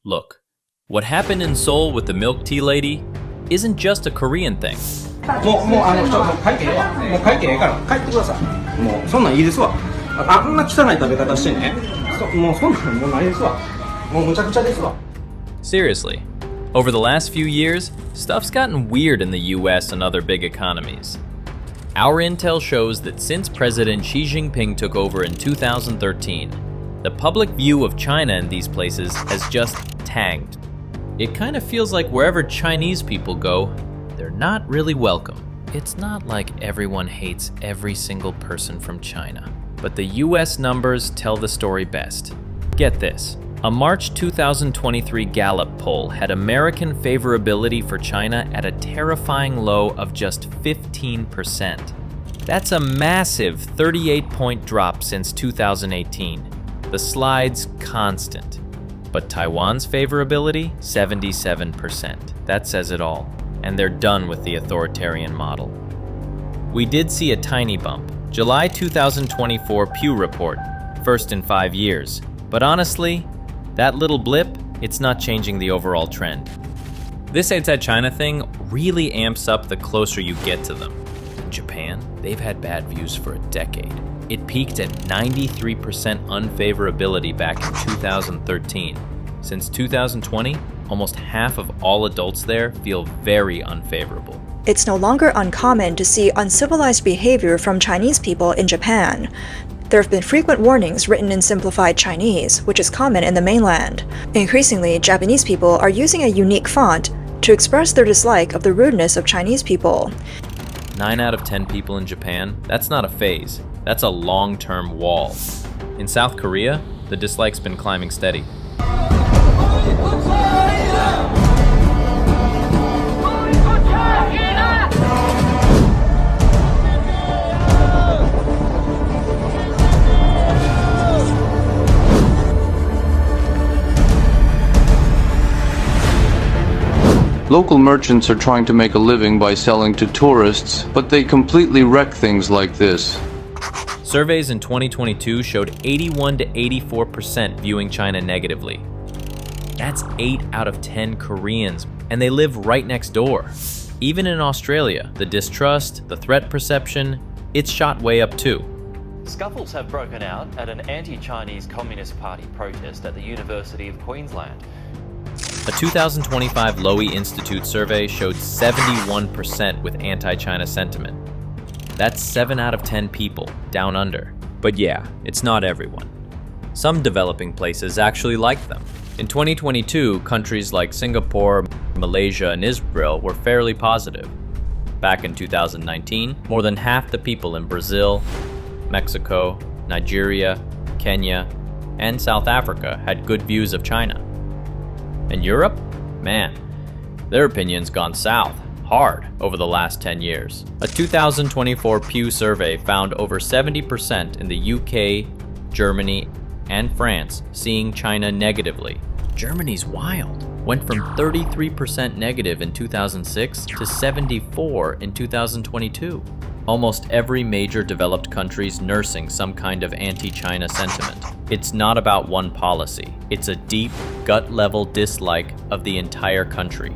Look, what happened in Seoul with the milk tea lady isn't just a Korean thing. 会計はもう会計から帰ってください。もうそんなんいいですわ。あんな汚い食べ方してね。もうそんなんもうないですわ。もうむちゃくちゃですわ。Seriously, over the last few years, stuff's gotten weird in the US and other big economies. Our intel shows that since President Xi Jinping took over in 2013, the public view of China in these places has just tanked. It kind of feels like wherever Chinese people go, they're not really welcome. It's not like everyone hates every single person from China, but the US numbers tell the story best. Get this. A March 2023 Gallup poll had American favorability for China at a terrifying low of just 15%. That's a massive 38-point drop since 2018. The slide's constant. But Taiwan's favorability, 77%. That says it all. And they're done with the authoritarian model. We did see a tiny bump. July 2024 Pew report, first in 5 years. But honestly, that little blip, it's not changing the overall trend. This anti-China thing really amps up the closer you get to them. In Japan, they've had bad views for a decade. It peaked at 93% unfavorability back in 2013. Since 2020, almost half of all adults there feel very unfavorable. It's no longer uncommon to see uncivilized behavior from Chinese people in Japan. There have been frequent warnings written in simplified Chinese, which is common in the mainland. Increasingly, Japanese people are using a unique font to express their dislike of the rudeness of Chinese people. 9 out of 10 people in Japan, that's not a phase. That's a long-term wall. In South Korea, the dislike's been climbing steady. Local merchants are trying to make a living by selling to tourists, but they completely wreck things like this. Surveys in 2022 showed 81 to 84% viewing China negatively. That's 8 out of 10 Koreans, and they live right next door. Even in Australia, the distrust, the threat perception, it's shot way up too. Scuffles have broken out at an anti-Chinese Communist Party protest at the University of Queensland. A 2025 Lowy Institute survey showed 71% with anti-China sentiment. That's 7 out of 10 people, down under. But yeah, it's not everyone. Some developing places actually like them. In 2022, countries like Singapore, Malaysia, and Israel were fairly positive. Back in 2019, more than half the people in Brazil, Mexico, Nigeria, Kenya, and South Africa had good views of China. And Europe? Man, their opinion's gone south, hard, over the last 10 years. A 2024 Pew survey found over 70% in the UK, Germany, and France seeing China negatively. Germany's wild. Went from 33% negative in 2006 to 74% in 2022. Almost every major developed country's nursing some kind of anti-China sentiment. It's not about one policy. It's a deep, gut-level dislike of the entire country.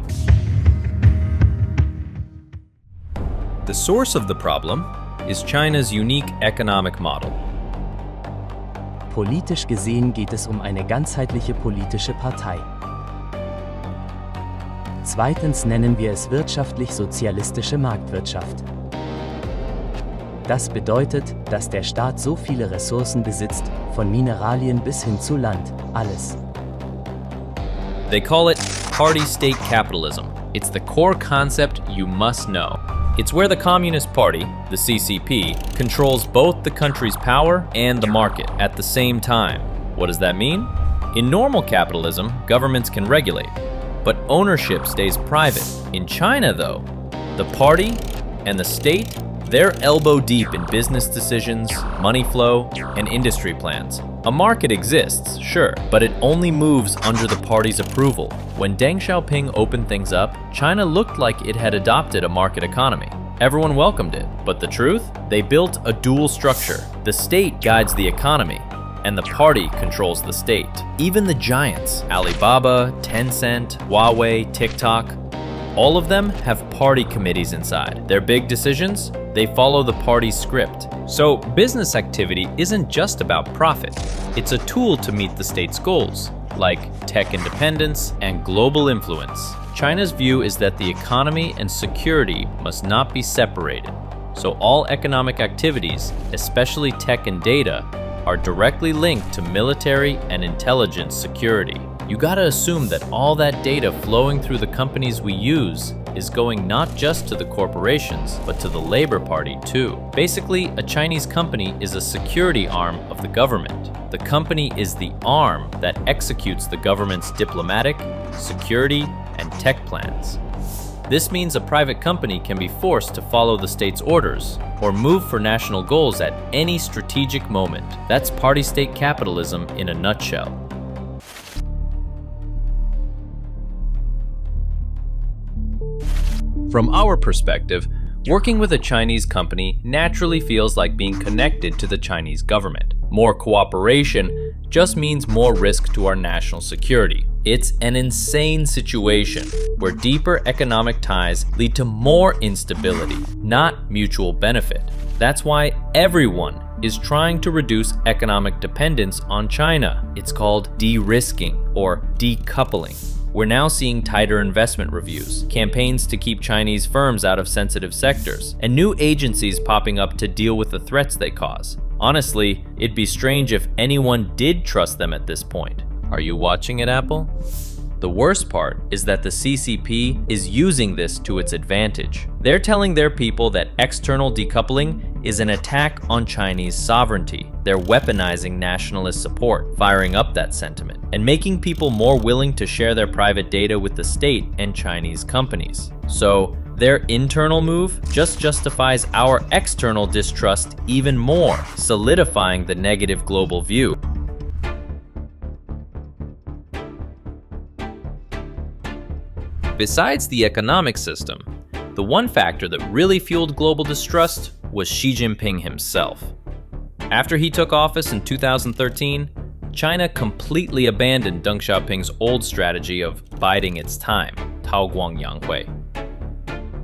The source of the problem is China's unique economic model. Politisch gesehen geht es eine ganzheitliche politische Partei. Zweitens nennen wir es wirtschaftlich-sozialistische Marktwirtschaft. Das bedeutet, dass der Staat so viele Ressourcen besitzt, von Mineralien bis hin zu Land, alles. They call it party-state capitalism. It's the core concept you must know. It's where the Communist Party, the CCP, controls both the country's power and the market at the same time. What does that mean? In normal capitalism, governments can regulate, but ownership stays private. In China, though, the party and the state, they're elbow deep in business decisions, money flow, and industry plans. A market exists, sure, but it only moves under the party's approval. When Deng Xiaoping opened things up, China looked like it had adopted a market economy. Everyone welcomed it, but the truth? They built a dual structure. The state guides the economy, and the party controls the state. Even the giants, Alibaba, Tencent, Huawei, TikTok, all of them have party committees inside. Their big decisions, they follow the party's script. So business activity isn't just about profit. It's a tool to meet the state's goals, like tech independence and global influence. China's view is that the economy and security must not be separated. So all economic activities, especially tech and data, are directly linked to military and intelligence security. You gotta assume that all that data flowing through the companies we use is going not just to the corporations, but to the Labor Party too. Basically, a Chinese company is a security arm of the government. The company is the arm that executes the government's diplomatic, security, and tech plans. This means a private company can be forced to follow the state's orders or move for national goals at any strategic moment. That's party-state capitalism in a nutshell. From our perspective, working with a Chinese company naturally feels like being connected to the Chinese government. More cooperation just means more risk to our national security. It's an insane situation where deeper economic ties lead to more instability, not mutual benefit. That's why everyone is trying to reduce economic dependence on China. It's called de-risking or decoupling. We're now seeing tighter investment reviews, campaigns to keep Chinese firms out of sensitive sectors, and new agencies popping up to deal with the threats they cause. Honestly, it'd be strange if anyone did trust them at this point. Are you watching it, Apple? The worst part is that the CCP is using this to its advantage. They're telling their people that external decoupling is an attack on Chinese sovereignty. They're weaponizing nationalist support, firing up that sentiment, and making people more willing to share their private data with the state and Chinese companies. So, their internal move just justifies our external distrust even more, solidifying the negative global view. Besides the economic system, the one factor that really fueled global distrust was Xi Jinping himself. After he took office in 2013, China completely abandoned Deng Xiaoping's old strategy of biding its time, Tao Guang Yang Hui.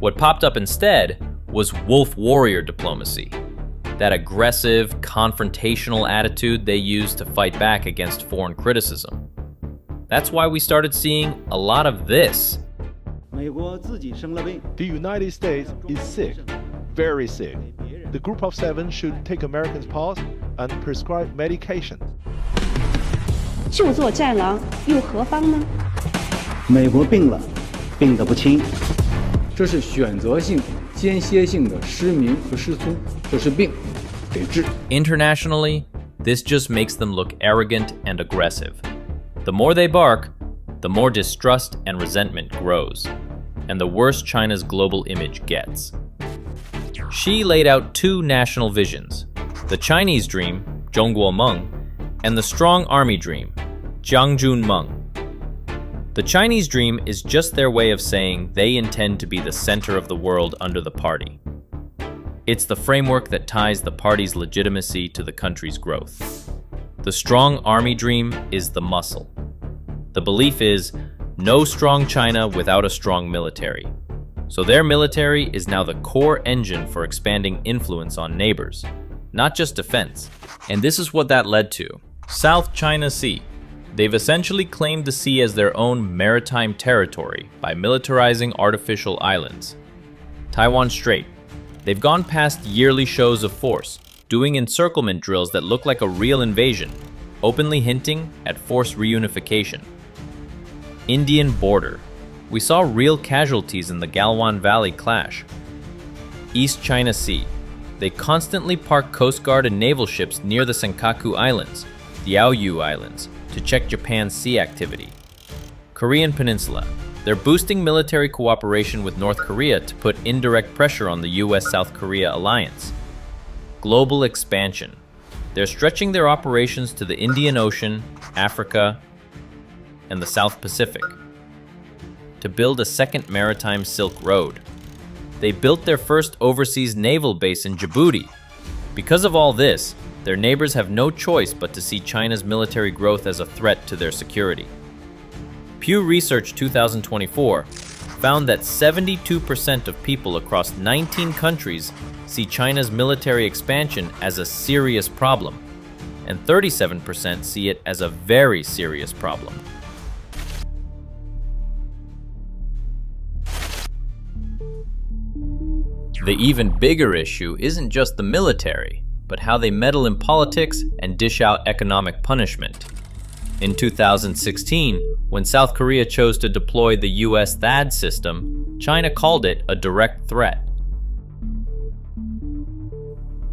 What popped up instead was wolf warrior diplomacy, that aggressive, confrontational attitude they used to fight back against foreign criticism. That's why we started seeing a lot of this. The United States is sick, very sick. The Group of Seven should take Americans' pause and prescribe medication. 就做战狼又何妨呢？美国病了，病得不轻。这是选择性、间歇性的失明和失聪，这是病，得治。 Internationally, this just makes them look arrogant and aggressive. The more they bark, the more distrust and resentment grows, and the worse China's global image gets. Xi laid out two national visions, the Chinese dream, Zhongguomeng, and the strong army dream, Jiangjunmeng. The Chinese dream is just their way of saying they intend to be the center of the world under the party. It's the framework that ties the party's legitimacy to the country's growth. The strong army dream is the muscle. The belief is, no strong China without a strong military. So their military is now the core engine for expanding influence on neighbors, not just defense. And this is what that led to. South China Sea. They've essentially claimed the sea as their own maritime territory by militarizing artificial islands. Taiwan Strait. They've gone past yearly shows of force, doing encirclement drills that look like a real invasion, openly hinting at forced reunification. Indian border. We saw real casualties in the Galwan Valley clash. East China Sea. They constantly park Coast Guard and naval ships near the Senkaku Islands, the Diaoyu Islands, to check Japan's sea activity. Korean Peninsula. They're boosting military cooperation with North Korea to put indirect pressure on the US-South Korea alliance. Global expansion. They're stretching their operations to the Indian Ocean, Africa, and the South Pacific to build a second maritime Silk Road. They built their first overseas naval base in Djibouti. Because of all this, their neighbors have no choice but to see China's military growth as a threat to their security. Pew Research 2024 found that 72% of people across 19 countries see China's military expansion as a serious problem, and 37% see it as a very serious problem. The even bigger issue isn't just the military, but how they meddle in politics and dish out economic punishment. In 2016, when South Korea chose to deploy the US THAAD system, China called it a direct threat.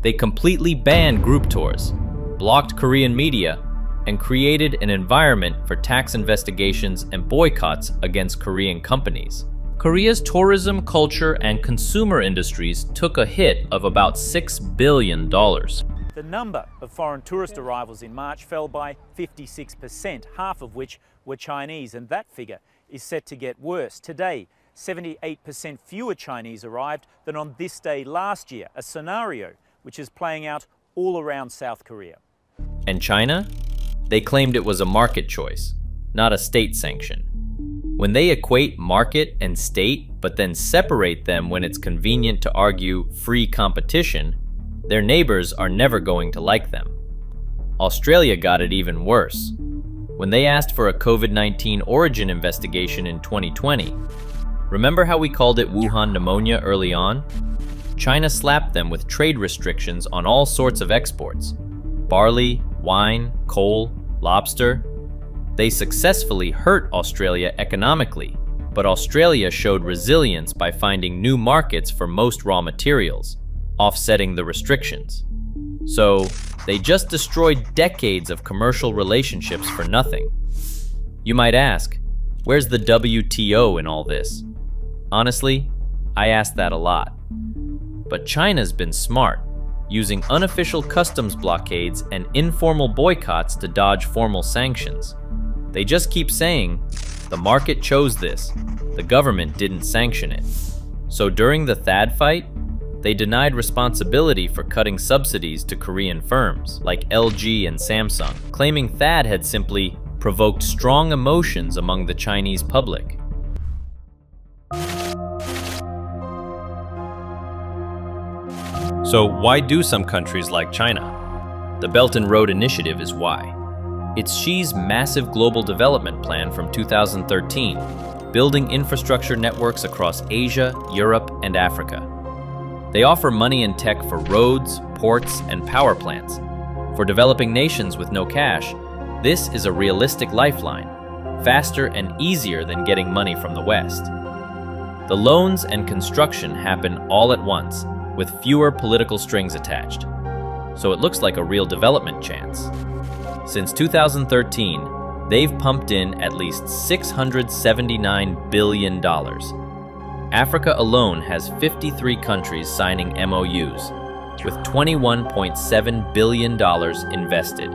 They completely banned group tours, blocked Korean media, and created an environment for tax investigations and boycotts against Korean companies. Korea's tourism, culture, and consumer industries took a hit of about $6 billion. The number of foreign tourist arrivals in March fell by 56%, half of which were Chinese, and that figure is set to get worse. Today, 78% fewer Chinese arrived than on this day last year, a scenario which is playing out all around South Korea. And China? They claimed it was a market choice, not a state sanction. When they equate market and state, but then separate them when it's convenient to argue free competition, their neighbors are never going to like them. Australia got it even worse. When they asked for a COVID-19 origin investigation in 2020, remember how we called it Wuhan pneumonia early on? China slapped them with trade restrictions on all sorts of exports: barley, wine, coal, lobster. They successfully hurt Australia economically, but Australia showed resilience by finding new markets for most raw materials, offsetting the restrictions. So, they just destroyed decades of commercial relationships for nothing. You might ask, where's the WTO in all this? Honestly, I ask that a lot. But China's been smart, using unofficial customs blockades and informal boycotts to dodge formal sanctions. They just keep saying, the market chose this, the government didn't sanction it. So during the THAAD fight, they denied responsibility for cutting subsidies to Korean firms like LG and Samsung, claiming THAAD had simply provoked strong emotions among the Chinese public. So why do some countries like China? The Belt and Road Initiative is why. It's Xi's massive global development plan from 2013, building infrastructure networks across Asia, Europe, and Africa. They offer money and tech for roads, ports, and power plants. For developing nations with no cash, this is a realistic lifeline, faster and easier than getting money from the West. The loans and construction happen all at once, with fewer political strings attached. So it looks like a real development chance. Since 2013, they've pumped in at least $679 billion. Africa alone has 53 countries signing MOUs, with $21.7 billion invested.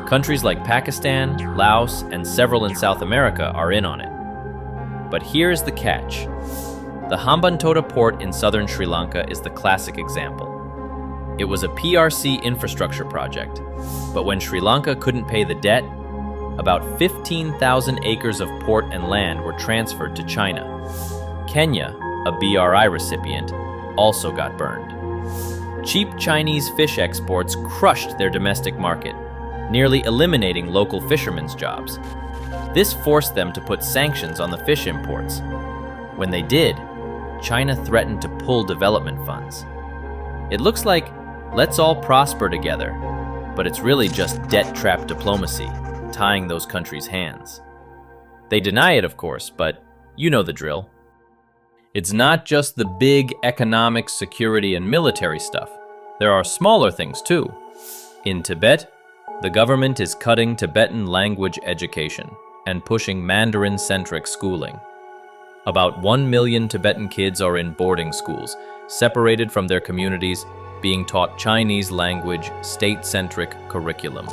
Countries like Pakistan, Laos, and several in South America are in on it. But here's the catch. The Hambantota port in southern Sri Lanka is the classic example. It was a PRC infrastructure project, but when Sri Lanka couldn't pay the debt, about 15,000 acres of port and land were transferred to China. Kenya, a BRI recipient, also got burned. Cheap Chinese fish exports crushed their domestic market, nearly eliminating local fishermen's jobs. This forced them to put sanctions on the fish imports. When they did, China threatened to pull development funds. It looks like, let's all prosper together, but it's really just debt-trap diplomacy, tying those countries' hands. They deny it, of course, but you know the drill. It's not just the big economic, security, and military stuff. There are smaller things too. In Tibet, the government is cutting Tibetan language education and pushing Mandarin-centric schooling. About 1 million Tibetan kids are in boarding schools, separated from their communities, being taught Chinese language, state-centric curriculum.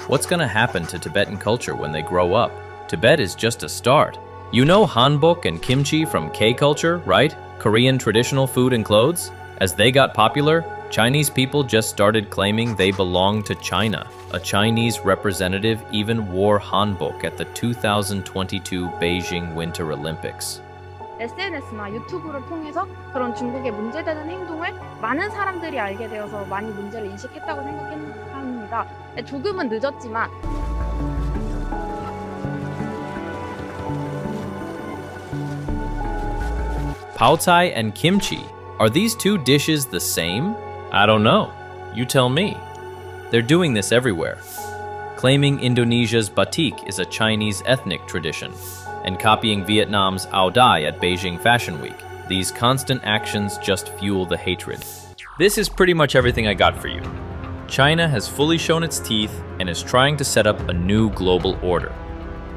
What's gonna happen to Tibetan culture when they grow up? Tibet is just a start. You know hanbok and kimchi from K culture, right? Korean traditional food and clothes? As they got popular, Chinese people just started claiming they belong to China. A Chinese representative even wore hanbok at the 2022 Beijing Winter Olympics. SNS나 유튜브를 통해서 그런 중국의 문제되는 행동을 많은 사람들이 알게 되어서 많이 문제를 인식했다고 생각합니다. 조금은 늦었지만 Pao Thai and kimchi. Are these two dishes the same? I don't know. You tell me. They're doing this everywhere, claiming Indonesia's batik is a Chinese ethnic tradition, and copying Vietnam's ao dai at Beijing Fashion Week. These constant actions just fuel the hatred. This is pretty much everything I got for you. China has fully shown its teeth and is trying to set up a new global order.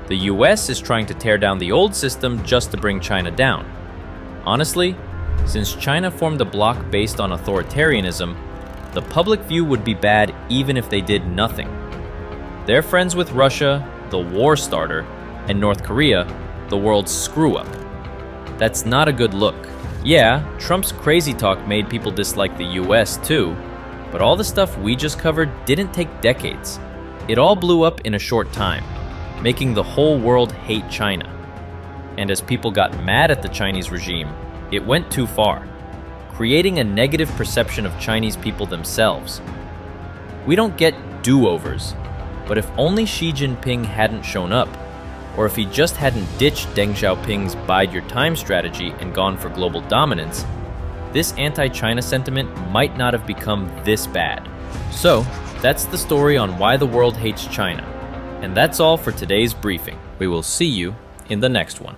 The US is trying to tear down the old system just to bring China down. Honestly, since China formed a bloc based on authoritarianism, the public view would be bad even if they did nothing. They're friends with Russia, the war starter, and North Korea, the world's screw-up. That's not a good look. Yeah, Trump's crazy talk made people dislike the US too, but all the stuff we just covered didn't take decades. It all blew up in a short time, making the whole world hate China. And as people got mad at the Chinese regime, it went too far, creating a negative perception of Chinese people themselves. We don't get do-overs, but if only Xi Jinping hadn't shown up, or if he just hadn't ditched Deng Xiaoping's bide your time strategy and gone for global dominance, this anti-China sentiment might not have become this bad. So, that's the story on why the world hates China. And that's all for today's briefing. We will see you in the next one.